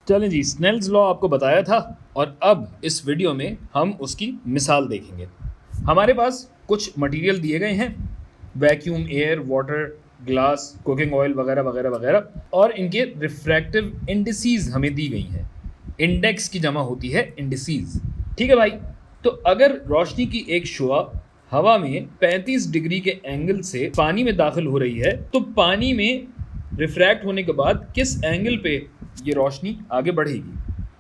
चलें जी, Snell's law आपको बताया था और अब इस वीडियो में हम उसकी मिसाल देखेंगे। हमारे पास कुछ मटेरियल दिए गए हैं, vacuum, air, water, glass, cooking oil वगैरह वगैरह वगैरह, और इनके रिफ्रैक्टिव इंडिसीज हमें दी गई हैं। इंडेक्स की जमा होती है इंडिसीज। ठीक है भाई। तो अगर रोशनी की एक शुआ हवा में 35 डिग्री के एंगल से पानी में दाखिल हो रही है, तो पानी में रिफ्रैक्ट होने के बाद किस एंगल पे ये रोशनी आगे बढ़ेगी।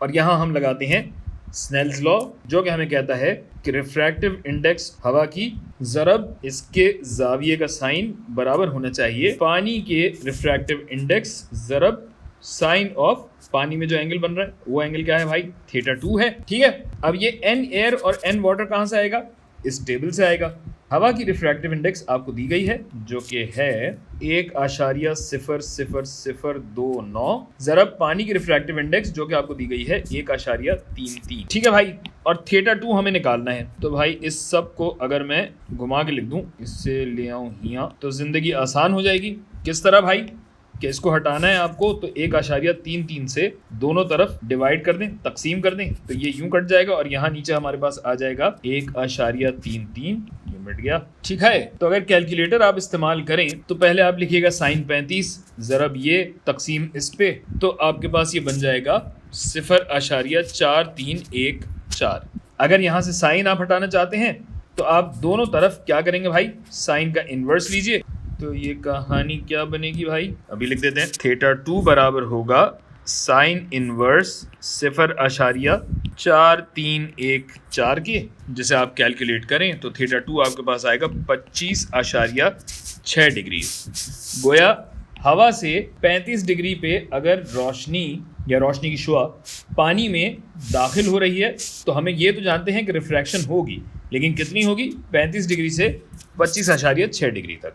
और यहाँ हम लगाते हैं स्नेल्स लॉ, जो कि हमें कहता है कि रिफ्रैक्टिव इंडेक्स हवा की ज़रब इसके जाविये का साइन बराबर होना चाहिए पानी के रिफ्रैक्टिव इंडेक्स ज़रब साइन ऑफ पानी में जो एंगल बन रहा है वो एंगल क्या है भाई, θ2 है। ठीक है। अब ये n एयर और n वाटर कहाँ से आएगा, इस टेबल से आएगा। हवा की रिफ्रैक्टिव इंडेक्स आपको दी गई है जो कि है 1.000029 ज़रब पानी की रिफ्रैक्टिव इंडेक्स जो कि आपको दी गई है 1.33। ठीक है भाई। और θ2 हमें निकालना है। तो भाई इस सब को अगर मैं घुमा के लिख दूं, इससे ले आऊं यहाँ, तो जिंदगी आसान हो जाएगी। किस तरह भाई कि इसको हटाना है आपको, तो 1.33 से दोनों तरफ डिवाइड कर दें, तकसीम कर दें, तो ये यूं कट जाएगा और यहाँ नीचे हमारे पास आ जाएगा 1.33। ये मिट गया। ठीक है। तो अगर कैलकुलेटर आप इस्तेमाल करें तो पहले आप लिखिएगा साइन 35 ज़रब ये तकसीम इस पे, तो आपके पास ये बन जाएगा 0.4314। अगर यहाँ से साइन आप हटाना चाहते हैं तो आप दोनों तरफ क्या करेंगे भाई, साइन का इन्वर्स लीजिए। तो ये कहानी क्या बनेगी भाई, अभी लिख देते हैं। θ2 बराबर होगा साइन इनवर्स 0.4314 के, जिसे आप कैलकुलेट करें तो θ2 आपके पास आएगा 25.6 डिग्री। गोया हवा से 35 डिग्री पे अगर रोशनी या रोशनी की शुआ पानी में दाखिल हो रही है, तो हमें ये तो जानते हैं कि रिफ्रैक्शन होगी, लेकिन कितनी होगी, 35 डिग्री से 25.6 डिग्री तक।